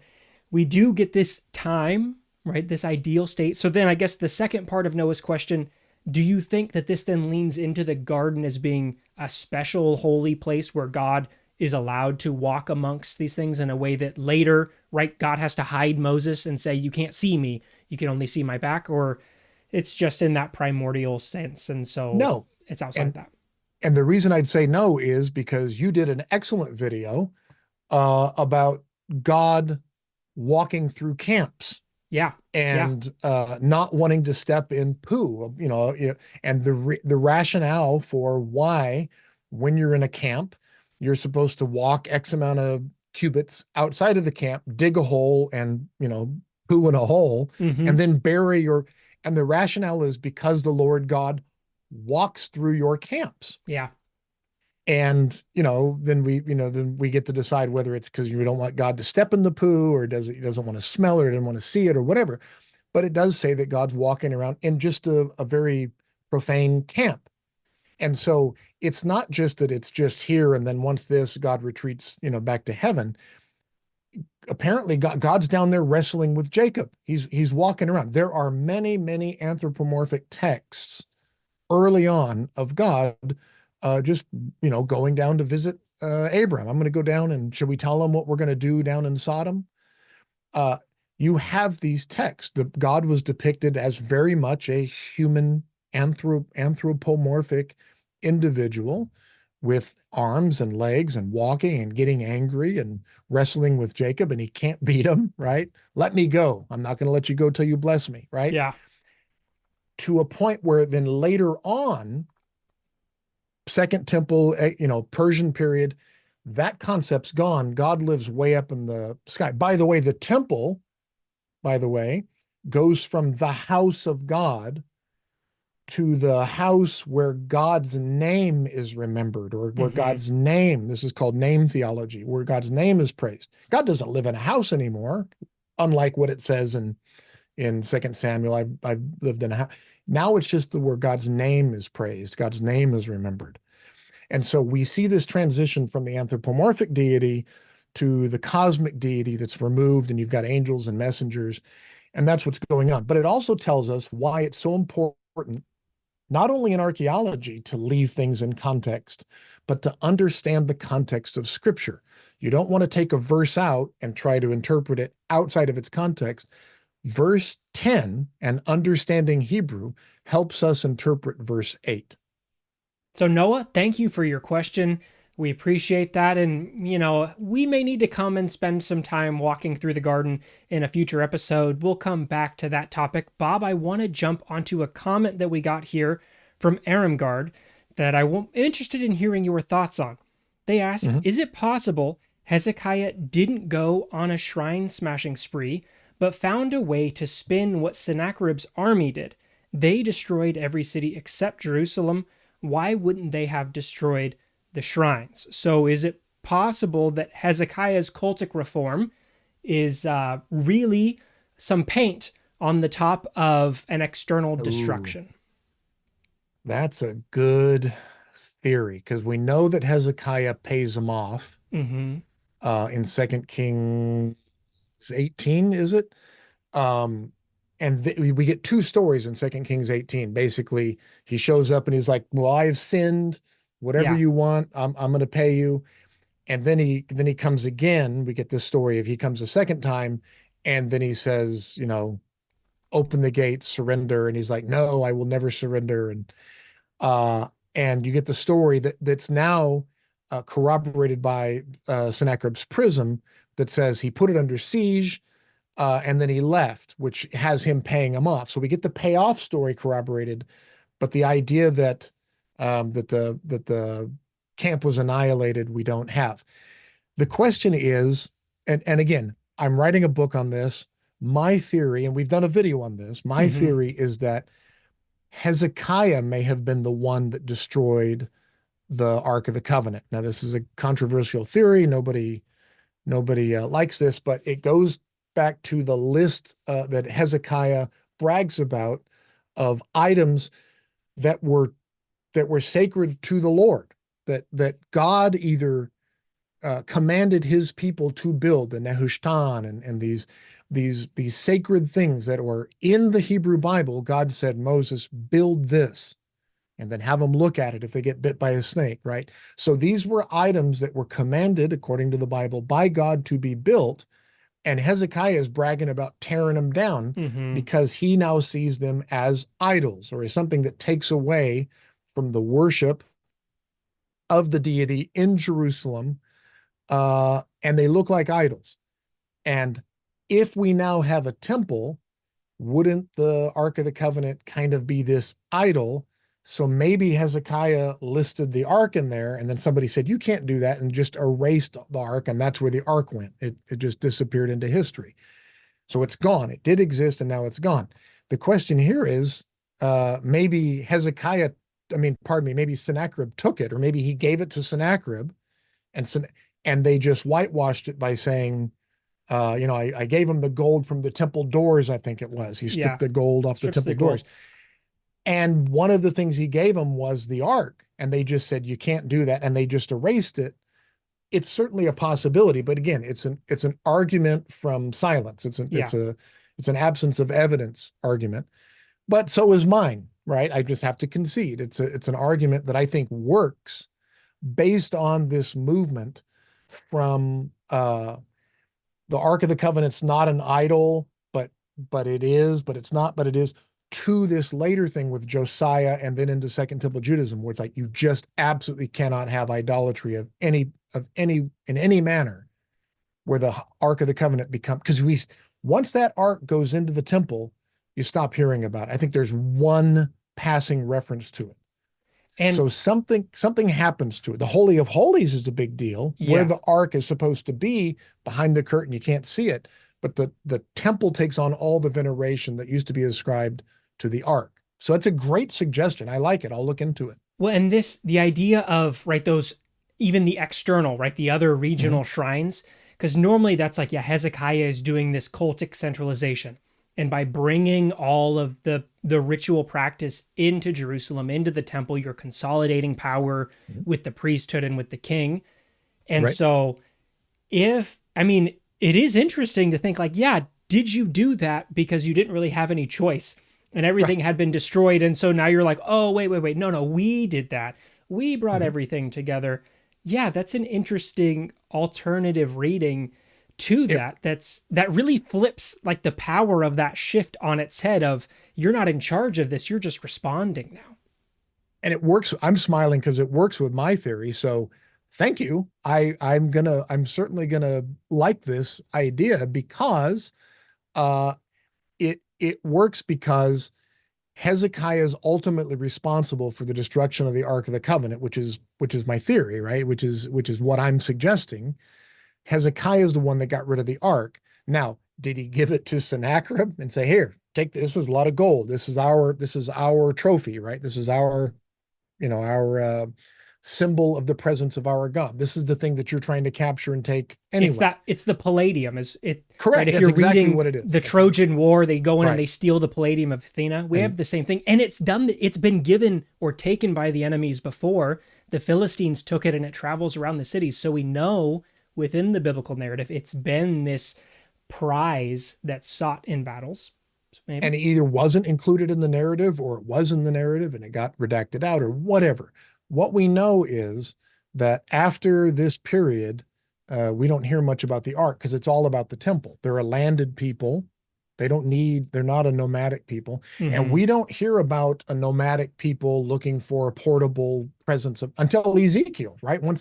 A: we do get this time, right? This ideal state. So then I guess the second part of Noah's question, do you think that this then leans into the garden as being a special holy place where God is allowed to walk amongst these things in a way that later, right, God has to hide Moses and say, you can't see me, you can only see my back? Or it's just in that primordial sense, and so
B: No.
A: it's outside
B: And
A: that?
B: and the reason I'd say no is because you did an excellent video about God walking through camps
A: Yeah. Yeah.
B: and not wanting to step in poo, and the rationale for why, when you're in a camp, you're supposed to walk X amount of cubits outside of the camp, dig a hole, and poo in a hole,
A: Mm-hmm.
B: and then bury your. And the rationale is because the Lord God walks through your camps.
A: Yeah.
B: And then we get to decide whether it's because you don't want God to step in the poo, or he doesn't want to smell it, or doesn't want to see it, or whatever. But it does say that God's walking around in just a very profane camp. And so it's not just that it's just here, and then once this, God retreats, back to heaven. apparently God's down there wrestling with Jacob. He's walking around. There are many, many anthropomorphic texts early on of God just, going down to visit Abraham. I'm going to go down, and should we tell him what we're going to do down in Sodom? Uh, you have these texts. God was depicted as very much a human anthropomorphic individual with arms and legs and walking and getting angry and wrestling with Jacob, and he can't beat him, right? Let me go. I'm not going to let you go till you bless me, right?
A: Yeah.
B: To a point where then later on, Second Temple, Persian period, that concept's gone. God lives way up in the sky. By the way, the temple, goes from the house of God to the house where God's name is remembered, or where God's name, this is called name theology, where God's name is praised. God doesn't live in a house anymore, unlike what it says in 2 Samuel, I've lived in a house. Now it's just where God's name is praised, God's name is remembered. And so we see this transition from the anthropomorphic deity to the cosmic deity that's removed, and you've got angels and messengers, and that's what's going on. But it also tells us why it's so important, not only in archaeology, to leave things in context, but to understand the context of Scripture. You don't want to take a verse out and try to interpret it outside of its context. Verse 10 and understanding Hebrew helps us interpret verse 8.
A: So Noah, thank you for your question. We appreciate that. And, we may need to come and spend some time walking through the garden in a future episode. We'll come back to that topic. Bob, I want to jump onto a comment that we got here from Aramgard that I'm interested in hearing your thoughts on. They ask, Is it possible Hezekiah didn't go on a shrine smashing spree, but found a way to spin what Sennacherib's army did? They destroyed every city except Jerusalem. Why wouldn't they have destroyed the shrines? So is it possible that Hezekiah's cultic reform is really some paint on the top of an external destruction?
B: That's a good theory, because we know that Hezekiah pays him off in 2 Kings 18, is it? And we get two stories in 2 Kings 18. Basically, he shows up and he's like, well, I've sinned. Whatever you want, I'm going to pay you. And then he comes again. We get this story of he comes a second time, and then he says, open the gates, surrender. And he's like, no, I will never surrender. And you get the story that's now corroborated by Sennacherib's prism that says he put it under siege. And then he left, which has him paying him off. So we get the payoff story corroborated, but the idea that the camp was annihilated, we don't have. The question is, and again, I'm writing a book on this. My theory, and we've done a video on this, my theory is that Hezekiah may have been the one that destroyed the Ark of the Covenant. Now, this is a controversial theory. Nobody likes this, but it goes back to the list that Hezekiah brags about of items that were sacred to the Lord, that God either commanded his people to build, the Nehushtan and these sacred things that were in the Hebrew Bible. God said, Moses, build this, and then have them look at it if they get bit by a snake, right? So these were items that were commanded, according to the Bible, by God to be built. And Hezekiah is bragging about tearing them down because he now sees them as idols, or as something that takes away from the worship of the deity in Jerusalem. And they look like idols. And if we now have a temple, wouldn't the Ark of the Covenant kind of be this idol? So maybe Hezekiah listed the Ark in there, and then somebody said, you can't do that, and just erased the Ark, and that's where the Ark went. It just disappeared into history. So it's gone. It did exist, and now it's gone. The question here is, maybe maybe Sennacherib took it, or maybe he gave it to Sennacherib, and they just whitewashed it by saying, I gave him the gold from the temple doors, I think it was. He stripped the gold off the temple doors. And one of the things he gave him was the Ark. And they just said, you can't do that. And they just erased it. it's certainly a possibility, but again, it's an argument from silence.
A: Yeah.
B: It's an absence of evidence argument. But so is mine, right? I just have to concede. It's an argument that I think works based on this movement from the Ark of the Covenant's not an idol, but it is, but it's not, but it is, to this later thing with Josiah and then into Second Temple Judaism, where it's like you just absolutely cannot have idolatry in any manner, where the Ark of the Covenant become, because we once that ark goes into the temple, you stop hearing about it. I think there's one passing reference to it.
A: And
B: So something happens to it. The Holy of Holies is a big deal, where
A: yeah.
B: the ark is supposed to be behind the curtain. You can't see it, but the temple takes on all the veneration that used to be ascribed to the ark. So it's a great suggestion. I like it. I'll look into it.
A: Well, and the idea of, right, those, even the external, right, the other regional shrines, because normally that's like, yeah, Hezekiah is doing this cultic centralization. And by bringing all of the ritual practice into Jerusalem, into the temple, you're consolidating power with the priesthood and with the king. And
B: Right.
A: so I mean, it is interesting to think like, yeah, did you do that because you didn't really have any choice and everything
B: Right.
A: had been destroyed? And so now you're like, oh, wait. No, we did that. We brought
B: Mhm.
A: everything together. Yeah, that's an interesting alternative reading to
B: It,
A: that. That really flips like the power of that shift on its head of, you're not in charge of this, you're just responding now.
B: and it works. I'm smiling because it works with my theory. So thank you. I'm certainly gonna like this idea because uh it works because Hezekiah is ultimately responsible for the destruction of the Ark of the Covenant, which is my theory, right? Which is what I'm suggesting. Hezekiah is the one that got rid of the ark. Now, did he give it to Sennacherib and say, "Here, take this. This is a lot of gold. This is our trophy, right? This is our symbol of the presence of our God. This is the thing that you're trying to capture and take anyway."
A: It's the palladium, is it, right?
B: Correct.
A: If
B: That's
A: you're
B: exactly
A: reading
B: what it is.
A: the Trojan War, they go in and
B: Right.
A: they steal the palladium of Athena. We have
B: And
A: the same thing, and it's been given or taken by the enemies before. The Philistines took it and it travels around the cities, so we know within the biblical narrative it's been this prize that's sought in battles. So maybe.
B: and it either wasn't included in the narrative or it was in the narrative and it got redacted out or whatever. What we know is that after this period, we don't hear much about the ark because it's all about the temple. They're a landed people. They're not a nomadic people. And
A: Mm-hmm.
B: we don't hear about a nomadic people looking for a portable presence until Ezekiel, right? And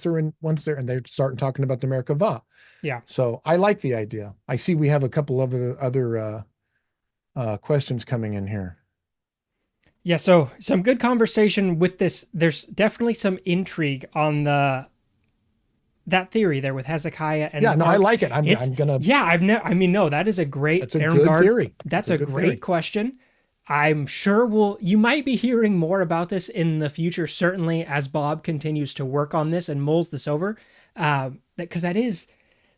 B: they're starting talking about the Merkavah.
A: Yeah.
B: So I like the idea. I see we have a couple of other questions coming in here.
A: Yeah, so some good conversation with this. There's definitely some intrigue on that theory there with Hezekiah and
B: Yeah,
A: the
B: no, I
A: ark.
B: like it.
A: It's
B: I'm gonna.
A: yeah, I've never. I mean, no, that is a great
B: That's a good
A: Ermgard.
B: theory.
A: That's
B: It's a
A: a
B: good
A: great
B: theory.
A: question. I'm sure you might be hearing more about this in the future, certainly as Bob continues to work on this and mulls this over. Because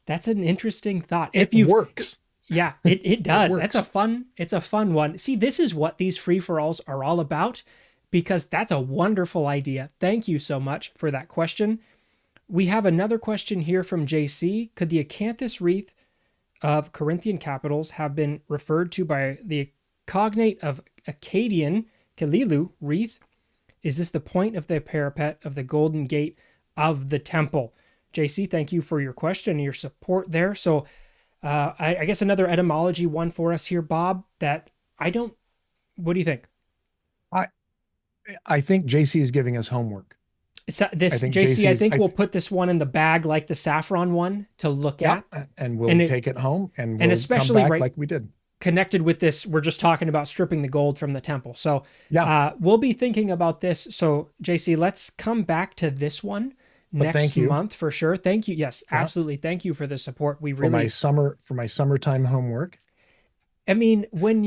A: that's an interesting thought.
B: It
A: If you've
B: works.
A: Yeah, it
B: It
A: does.
B: works.
A: It's a fun one. See, this is what these free-for-alls are all about, because that's a wonderful idea. Thank you so much for that question. We have another question here from JC. Could the acanthus wreath of Corinthian capitals have been referred to by the cognate of Akkadian Kalilu wreath? Is this the point of the parapet of the golden gate of the temple? JC, thank you for your question and your support there. So I guess another etymology one for us here, Bob, that I don't, what do you think?
B: I I think JC is giving us homework. I
A: This
B: think
A: JC, I
B: JC's.
A: think we'll put this one in the bag like the Saffron one to look
B: Yeah,
A: at.
B: and
A: And
B: we'll take it home and
A: and
B: we'll come
A: especially
B: back
A: right
B: like we did.
A: connected with this, we're just talking about stripping the gold from the temple. So
B: Yeah,
A: we'll be thinking about this. So JC, let's come back to this one
B: but
A: next
B: thank you.
A: month for sure. Thank you. Yes,
B: Yeah,
A: absolutely. Thank you for the support. We
B: for my
A: really,
B: summertime homework.
A: I mean,
B: We
A: when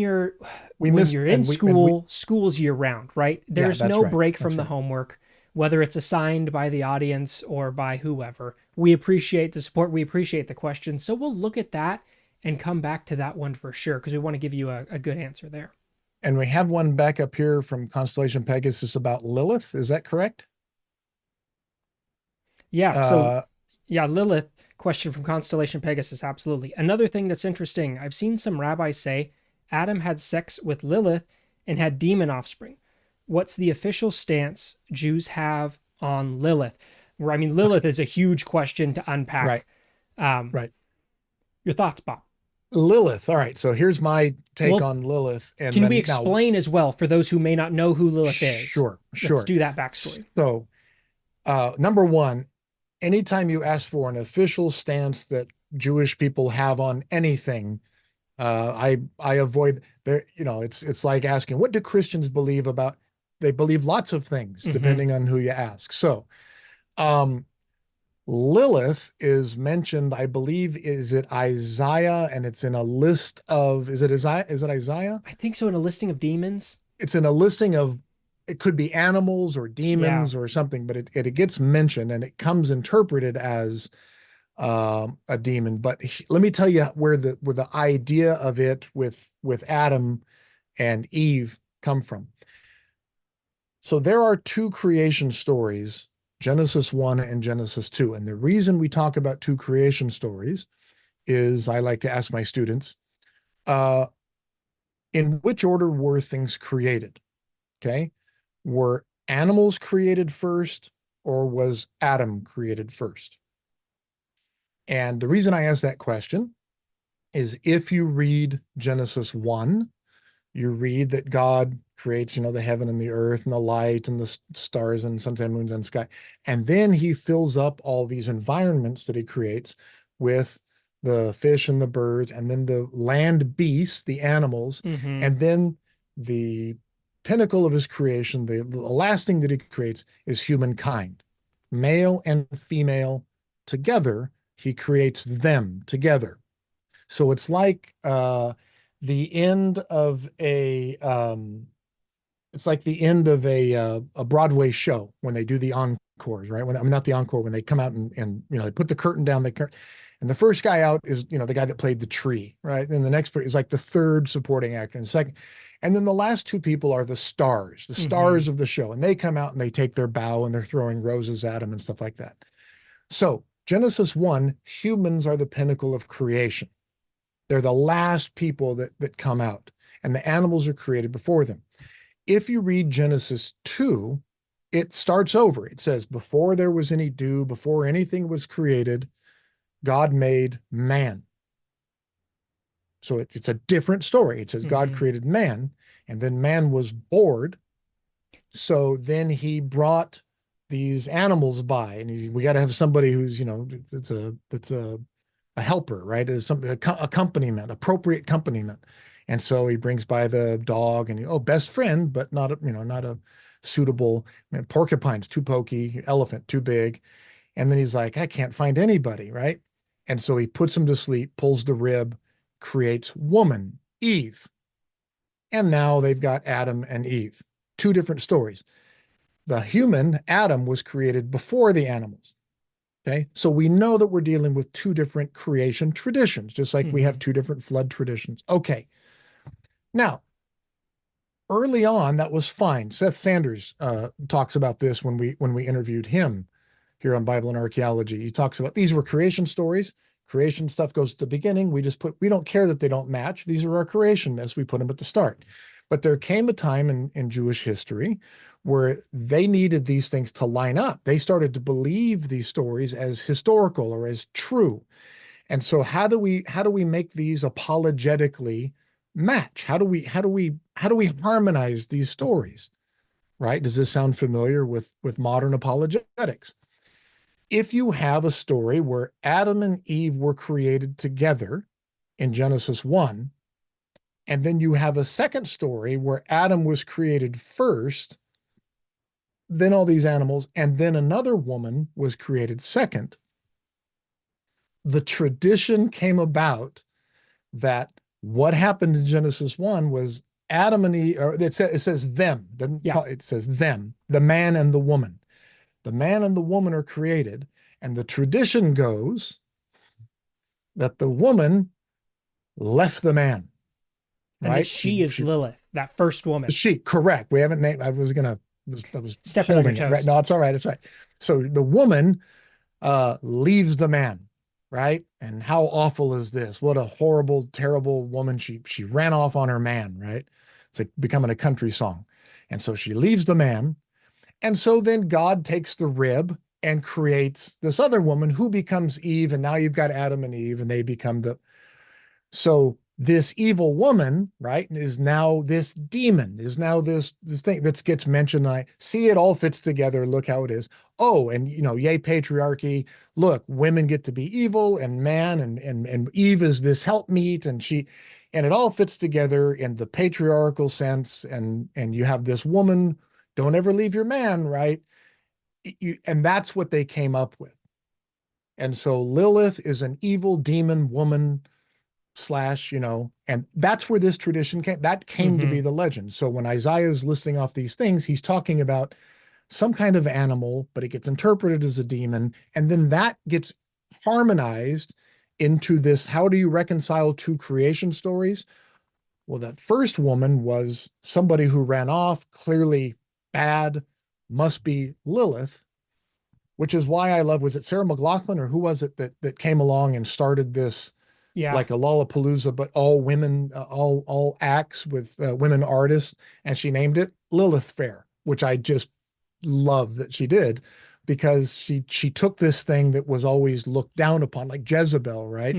B: missed
A: you're in
B: and we
A: school's year round, right?
B: yeah,
A: There's
B: that's
A: no
B: right.
A: break from
B: That's
A: the
B: right.
A: homework, whether it's assigned by the audience or by whoever. We appreciate the support. We appreciate the questions. So we'll look at that and come back to that one for sure, because we want to give you a good answer there.
B: And we have one back up here from Constellation Pegasus about Lilith. Is that correct?
A: Yeah. So
B: Uh,
A: Yeah, Lilith question from Constellation Pegasus. Absolutely. Another thing that's interesting, I've seen some rabbis say Adam had sex with Lilith and had demon offspring. What's the official stance Jews have on Lilith? Where I mean, Lilith is a huge question to
B: Right,
A: unpack. Um,
B: right.
A: your thoughts, Bob?
B: Lilith. All right. So here's my take
A: Well,
B: on Lilith. And
A: can we
B: then now,
A: explain as well for those who may not know who Lilith is?
B: sure,
A: Let's
B: sure.
A: do that backstory.
B: So, number one, anytime you ask for an official stance that Jewish people have on anything, I avoid there. You know, it's like asking, what do Christians believe about? They believe lots of things,
A: Mm-hmm.
B: depending on who you ask. So, um, Lilith is mentioned, I believe, is it Isaiah, and it's in a list of, is it Isaiah? Is it Isaiah?
A: I think so. In a listing of demons.
B: It's in a listing of, it could be animals or
A: Yeah.
B: demons or something, but it gets mentioned and it comes interpreted as a demon. But let me tell you where the idea of it with Adam and Eve come from. So there are two creation stories, Genesis 1 and Genesis 2. And the reason we talk about two creation stories is I like to ask my students, uh, in which order were things created? Okay. Were animals created first, or was Adam created first? And the reason I ask that question is if you read Genesis 1, you read that God creates, the heaven and the earth and the light and the stars and suns and moons and sky. And then he fills up all these environments that he creates with the fish and the birds, and then the land beasts, the animals,
A: Mm-hmm.
B: and then the pinnacle of his creation, the last thing that he creates is humankind, male and female together. He creates them together. So it's like the end of it's like the end of a Broadway show when they do the encores, right? I mean, not the encore, when they come out and they put the curtain down, and the first guy out is the guy that played the tree, right? And the next is like the third supporting actor, and the second, and then the last two people are the
A: Mm-hmm.
B: stars of the show, and they come out and they take their bow and they're throwing roses at him and stuff like that. So Genesis 1, humans are the pinnacle of creation. They're the last people that come out, and the animals are created before them. If you read Genesis 2, it starts over. It says, before there was any dew, before anything was created, God made man. So it's a different story. It says God
A: Mm-hmm.
B: created man, and then man was bored. So then he brought these animals by, and we got to have somebody who's, it's a helper, right? Is some accompaniment, appropriate accompaniment. And so he brings by the dog, and best friend, but not a suitable. Porcupine's too pokey, elephant too big. And then he's like, I can't find anybody, right? And so he puts him to sleep, pulls the rib, creates woman, Eve. And now they've got Adam and Eve. Two different stories. The human, Adam, was created before the animals. Okay. So we know that we're dealing with two different creation traditions, just like we
A: Mm-hmm.
B: have two different flood traditions. Okay. Now, early on, that was fine. Seth Sanders talks about this when we interviewed him here on Bible and Archaeology. He talks about these were creation stories. Creation stuff goes at the beginning. We don't care that they don't match. These are our creation myths. We put them at the start. But there came a time in Jewish history where they needed these things to line up. They started to believe these stories as historical or as true. And so how do we make these apologetically match? How do we harmonize these stories? Right? Does this sound familiar with modern apologetics? If you have a story where Adam and Eve were created together in Genesis 1, and then you have a second story where Adam was created first, then all these animals, and then another woman was created second, the tradition came about that what happened in Genesis 1 was Adam and Eve, or it says them, doesn't
A: Yeah.
B: call, it says them, the man and the woman. The man and the woman are created, and the tradition goes that the woman left the man,
A: And that
B: right?
A: she is Lilith, that first woman.
B: Correct. We haven't named, I was
A: Stepping on your
B: holding it, right?
A: toes.
B: No, it's all right. It's right. So the woman leaves the man, right? And how awful is this? What a horrible, terrible woman. She ran off on her man, right? It's like becoming a country song. And so she leaves the man. And so then God takes the rib and creates this other woman who becomes Eve. And now you've got Adam and Eve, and they become the. So this evil woman, right, is now this demon, is now this thing that gets mentioned. And I see it all fits together. Look how it is. Oh, and yay, patriarchy. Look, women get to be evil, and man, and Eve is this helpmeet, and it all fits together in the patriarchal sense. And you have this woman, don't ever leave your man, right? And that's what they came up with. And so Lilith is an evil demon woman slash, and that's where this tradition came. That came to be the legend. So when Isaiah is listing off these things, he's talking about some kind of animal, but it gets interpreted as a demon. And then that gets harmonized into this. How do you reconcile two creation stories? Well, that first woman was somebody who ran off, clearly bad, must be Lilith, which is why I love, was it Sarah McLachlan, or who was it that came along and started this, like a Lollapalooza, but all women, all acts with women artists, and she named it Lilith Fair, which I just love that she did, because she took this thing that was always looked down upon, like Jezebel, right?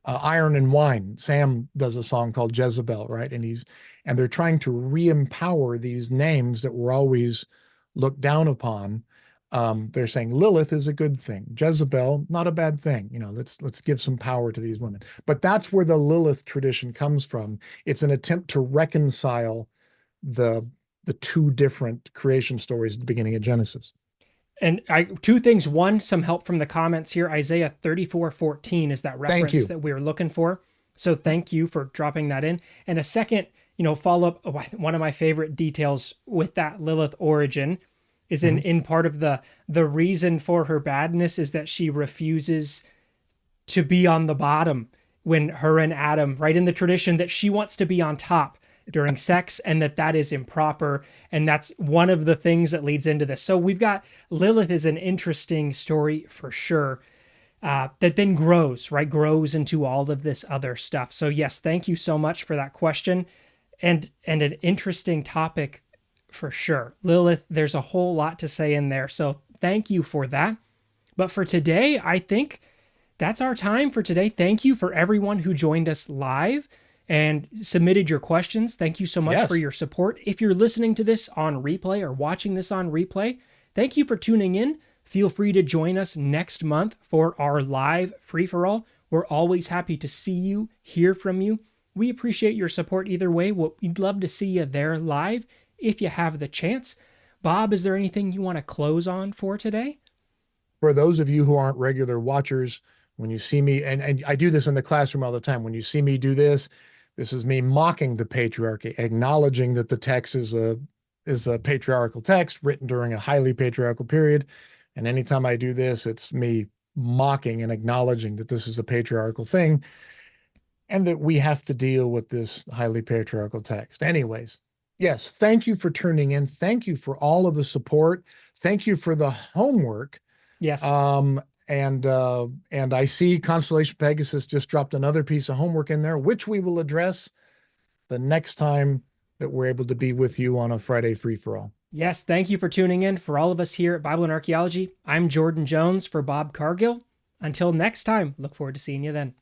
B: Iron and Wine. Sam does a song called Jezebel, right? And they're trying to re-empower these names that were always looked down upon. They're saying Lilith is a good thing, Jezebel not a bad thing. Let's give some power to these women. But that's where the Lilith tradition comes from. It's an attempt to reconcile the two different creation stories at the beginning of Genesis.
A: And two things. One, some help from the comments here. Isaiah 34:14 is that reference that we were looking for. So thank you for dropping that in. And a second, follow up. One of my favorite details with that Lilith origin is in part of the reason for her badness is that she refuses to be on the bottom when her and Adam, right, in the tradition that she wants to be on top during sex, and that is improper. And that's one of the things that leads into this. So we've got Lilith is an interesting story for sure, that then grows into all of this other stuff. So yes, thank you so much for that question, and an interesting topic for sure. Lilith, there's a whole lot to say in there. So thank you for that. But for today, I think that's our time for today. Thank you for everyone who joined us live and submitted your questions. Thank you so much for your support. If you're listening to this on replay or watching this on replay, thank you for tuning in. Feel free to join us next month for our live free-for-all. We're always happy to see you, hear from you. We appreciate your support either way. We'd love to see you there live if you have the chance. Bob, is there anything you want to close on for today?
B: For those of you who aren't regular watchers, when you see me, and I do this in the classroom all the time, when you see me do this, this is me mocking the patriarchy, acknowledging that the text is a patriarchal text written during a highly patriarchal period. And anytime I do this, it's me mocking and acknowledging that this is a patriarchal thing and that we have to deal with this highly patriarchal text. Anyways, yes, thank you for tuning in. Thank you for all of the support. Thank you for the homework.
A: Yes.
B: And I see Constellation Pegasus just dropped another piece of homework in there, which we will address the next time that we're able to be with you on a Friday free-for-all.
A: Yes, thank you for tuning in. For all of us here at Bible and Archaeology, I'm Jordan Jones for Bob Cargill. Until next time, look forward to seeing you then.